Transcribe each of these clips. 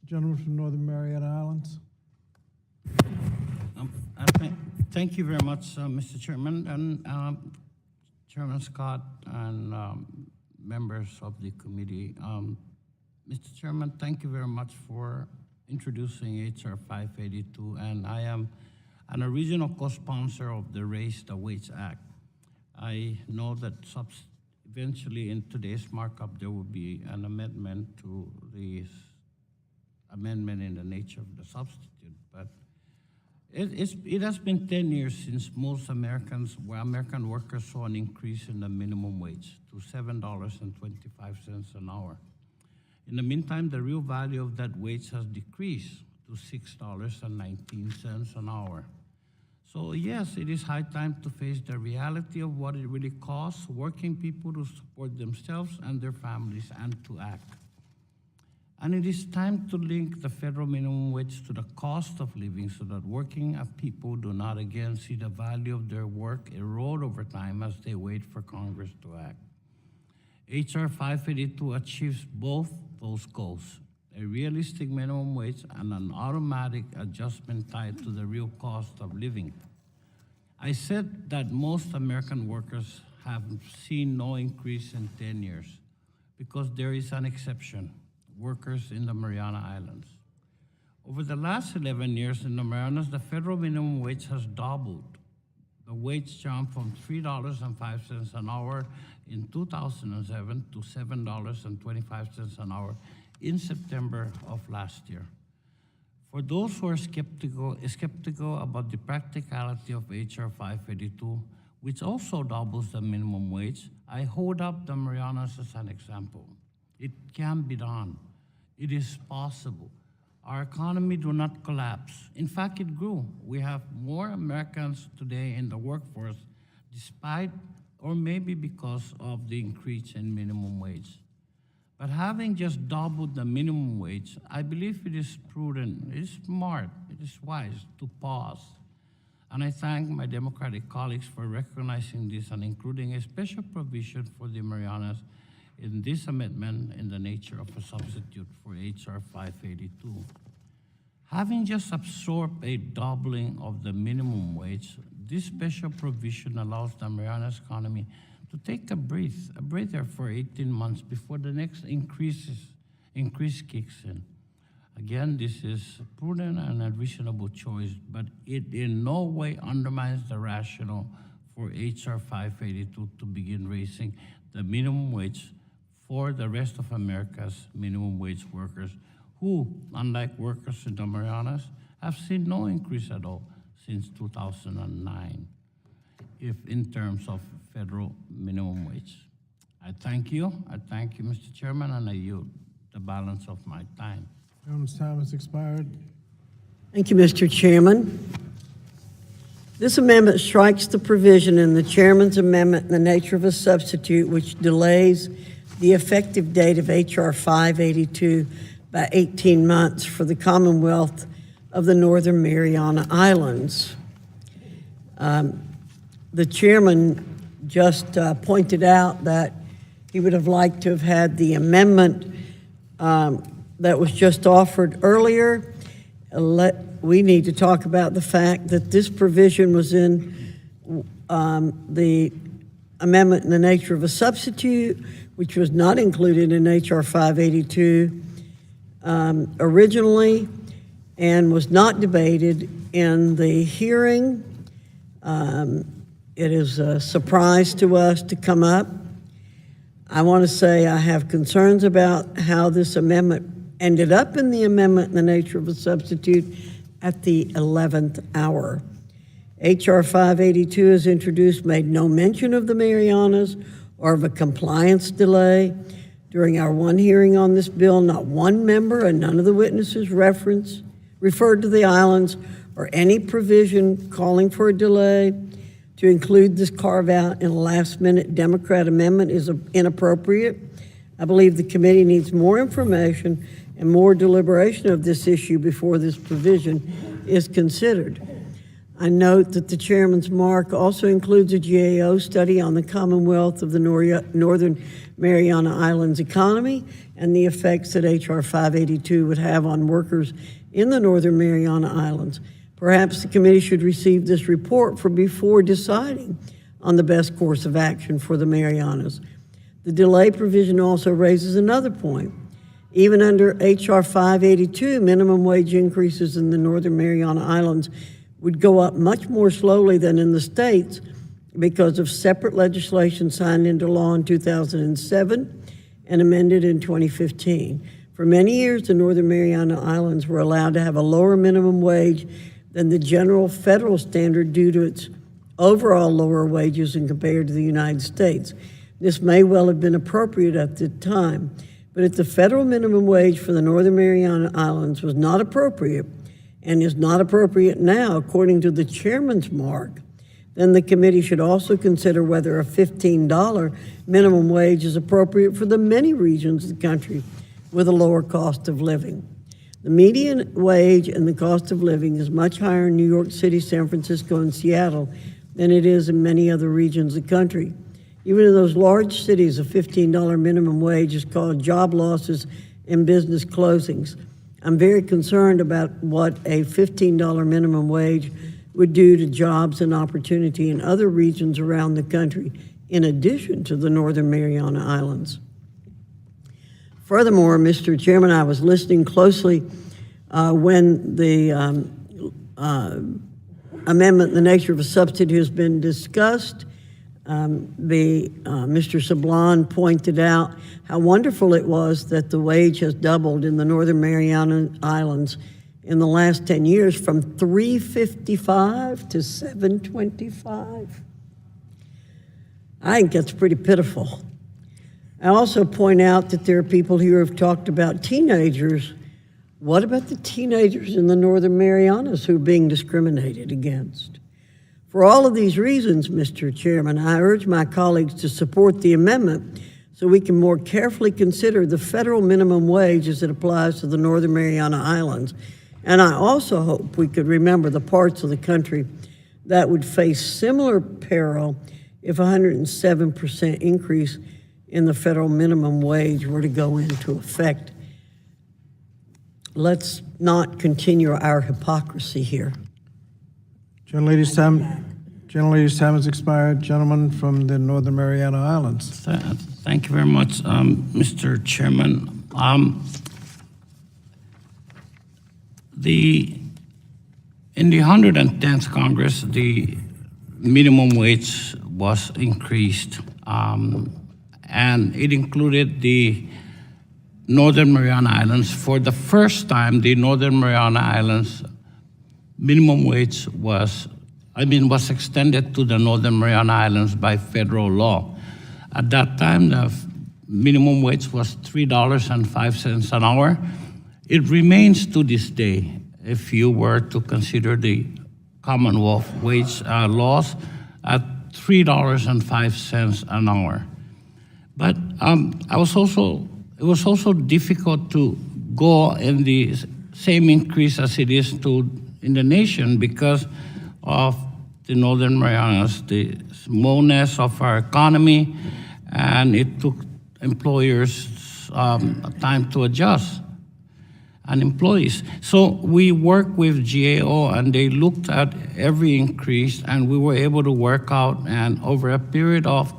Gentleman from Northern Mariana Islands. Thank you very much, Mr. Chairman, and Chairman Scott and members of the committee. Mr. Chairman, thank you very much for introducing HR 582, and I am an original co-sponsor of the Raise the Wage Act. I know that eventually in today's markup there will be an amendment to the amendment in the nature of the substitute, but it has been 10 years since most American workers saw an increase in the minimum wage to $7.25 an hour. In the meantime, the real value of that wage has decreased to $6.19 an hour. So yes, it is high time to face the reality of what it really costs working people to support themselves and their families and to act. And it is time to link the federal minimum wage to the cost of living so that working people do not again see the value of their work erode over time as they wait for Congress to act. HR 582 achieves both those goals, a realistic minimum wage and an automatic adjustment tied to the real cost of living. I said that most American workers have seen no increase in 10 years because there is an exception, workers in the Mariana Islands. Over the last 11 years in the Marianas, the federal minimum wage has doubled. The wage jumped from $3.05 an hour in 2007 to $7.25 an hour in September of last year. For those who are skeptical about the practicality of HR 582, which also doubles the minimum wage, I hold up the Marianas as an example. It can be done. It is possible. Our economy do not collapse. In fact, it grew. We have more Americans today in the workforce despite or maybe because of the increase in minimum wage. But having just doubled the minimum wage, I believe it is prudent, it is smart, it is wise to pause. And I thank my Democratic colleagues for recognizing this and including a special provision for the Marianas in this amendment in the nature of a substitute for HR 582. Having just absorbed a doubling of the minimum wage, this special provision allows the Marianas economy to take a breather for 18 months before the next increase kicks in. Again, this is a prudent and a reasonable choice, but it in no way undermines the rationale for HR 582 to begin raising the minimum wage for the rest of America's minimum wage workers who, unlike workers in the Marianas, have seen no increase at all since 2009, if in terms of federal minimum wage. I thank you, Mr. Chairman, and I yield the balance of my time. Gentleman's time has expired. Thank you, Mr. Chairman. This amendment strikes the provision in the chairman's amendment in the nature of a substitute which delays the effective date of HR 582 by 18 months for the Commonwealth of the Northern Mariana Islands. The chairman just pointed out that he would have liked to have had the amendment that was just offered earlier. We need to talk about the fact that this provision was in the amendment in the nature of a substitute, which was not included in HR 582 originally, and was not debated in the hearing. It is a surprise to us to come up. I want to say I have concerns about how this amendment ended up in the amendment in the nature of a substitute at the 11th hour. HR 582 as introduced made no mention of the Marianas or of a compliance delay. During our one hearing on this bill, not one member and none of the witnesses referred to the islands or any provision calling for a delay. To include this carve-out in a last-minute Democrat amendment is inappropriate. I believe the committee needs more information and more deliberation of this issue before this provision is considered. I note that the chairman's mark also includes a GAO study on the Commonwealth of the Northern Mariana Islands economy and the effects that H.R. 582 would have on workers in the Northern Mariana Islands. Perhaps the committee should receive this report before deciding on the best course of action for the Marianas. The delay provision also raises another point. Even under H.R. 582, minimum wage increases in the Northern Mariana Islands would go up much more slowly than in the states because of separate legislation signed into law in 2007 and amended in 2015. For many years, the Northern Mariana Islands were allowed to have a lower minimum wage than the general federal standard due to its overall lower wages and compared to the United States. This may well have been appropriate at the time, but if the federal minimum wage for the Northern Mariana Islands was not appropriate and is not appropriate now, according to the chairman's mark, then the committee should also consider whether a $15 minimum wage is appropriate for the many regions of the country with a lower cost of living. The median wage and the cost of living is much higher in New York City, San Francisco, and Seattle than it is in many other regions of the country. Even in those large cities, a $15 minimum wage has caused job losses and business closings. I'm very concerned about what a $15 minimum wage would do to jobs and opportunity in other regions around the country, in addition to the Northern Mariana Islands. Furthermore, Mr. Chairman, I was listening closely when the amendment, the nature of a substitute, has been discussed. Mr. Sablan pointed out how wonderful it was that the wage has doubled in the Northern Mariana Islands in the last 10 years from $3.55 to $7.25. I think that's pretty pitiful. I also point out that there are people here who have talked about teenagers. What about the teenagers in the Northern Marianas who are being discriminated against? For all of these reasons, Mr. Chairman, I urge my colleagues to support the amendment so we can more carefully consider the federal minimum wage as it applies to the Northern Mariana Islands. And I also hope we could remember the parts of the country that would face similar peril if a 107% increase in the federal minimum wage were to go into effect. Let's not continue our hypocrisy here. Gentlelady's time has expired. Gentleman from the Northern Mariana Islands. Thank you very much, Mr. Chairman. In the 110th Congress, the minimum wage was increased, and it included the Northern Mariana Islands. For the first time, the Northern Mariana Islands minimum wage was extended to the Northern Mariana Islands by federal law. At that time, the minimum wage was $3.05 an hour. It remains to this day, if you were to consider the Commonwealth wage laws, at $3.05 an hour. But it was also difficult to go in the same increase as it is in the nation because of the Northern Marianas, the smallness of our economy, and it took employers time to adjust, and employees. So we worked with GAO, and they looked at every increase, and we were able to work out, and over a period of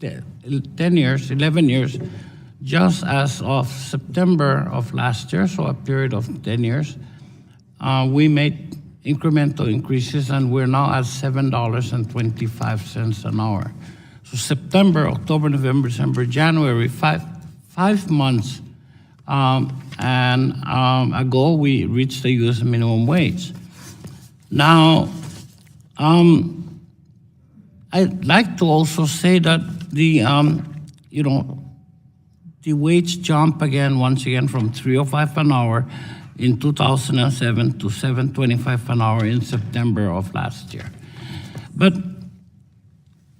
11 years, just as of September of last year, so a period of 10 years, we made incremental increases, and we're now at $7.25 an hour. So September, October, November, December, January, five months ago, we reached the U.S. minimum wage. Now, I'd like to also say that the wage jumped once again from $3.05 an hour in 2007 to $7.25 an hour in September of last year. But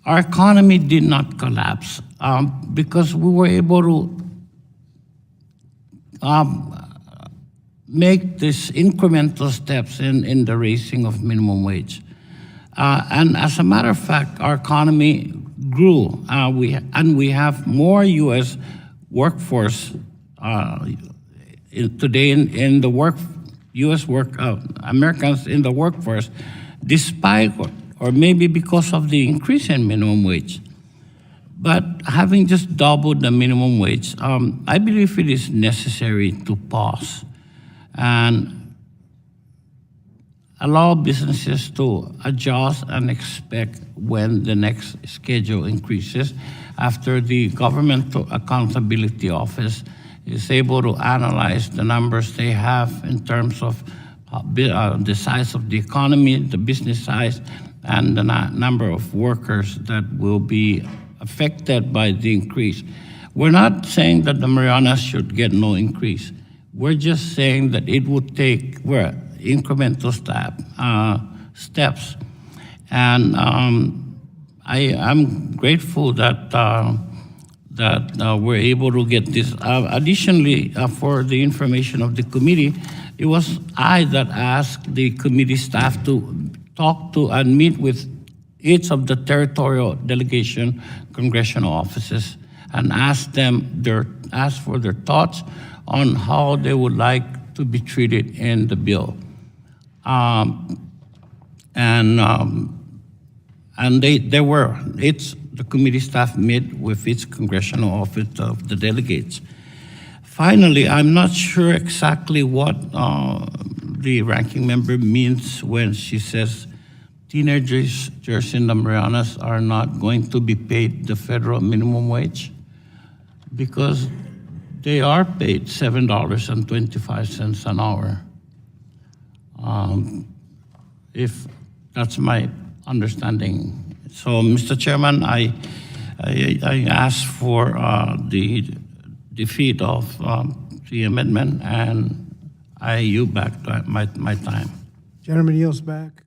our economy did not collapse because we were able to make these incremental steps in the raising of minimum wage. And as a matter of fact, our economy grew. We have more U.S. workforce today in the U.S. Americans in the workforce, despite or maybe because of the increase in minimum wage. But having just doubled the minimum wage, I believe it is necessary to pause and allow businesses to adjust and expect when the next schedule increases after the Government Accountability Office is able to analyze the numbers they have in terms of the size of the economy, the business size, and the number of workers that will be affected by the increase. We're not saying that the Marianas should get no increase. We're just saying that it would take incremental steps. And I'm grateful that we're able to get this. Additionally, for the information of the committee, it was I that asked the committee staff to talk to and meet with each of the territorial delegation congressional offices and ask for their thoughts on how they would like to be treated in the bill. The committee staff met with each congressional office of the delegates. Finally, I'm not sure exactly what the ranking member means when she says teenagers in the Marianas are not going to be paid the federal minimum wage, because they are paid $7.25 an hour. If that's my understanding. So, Mr. Chairman, I ask for the defeat of the amendment, and I yield back to my time. Gentleman yields back.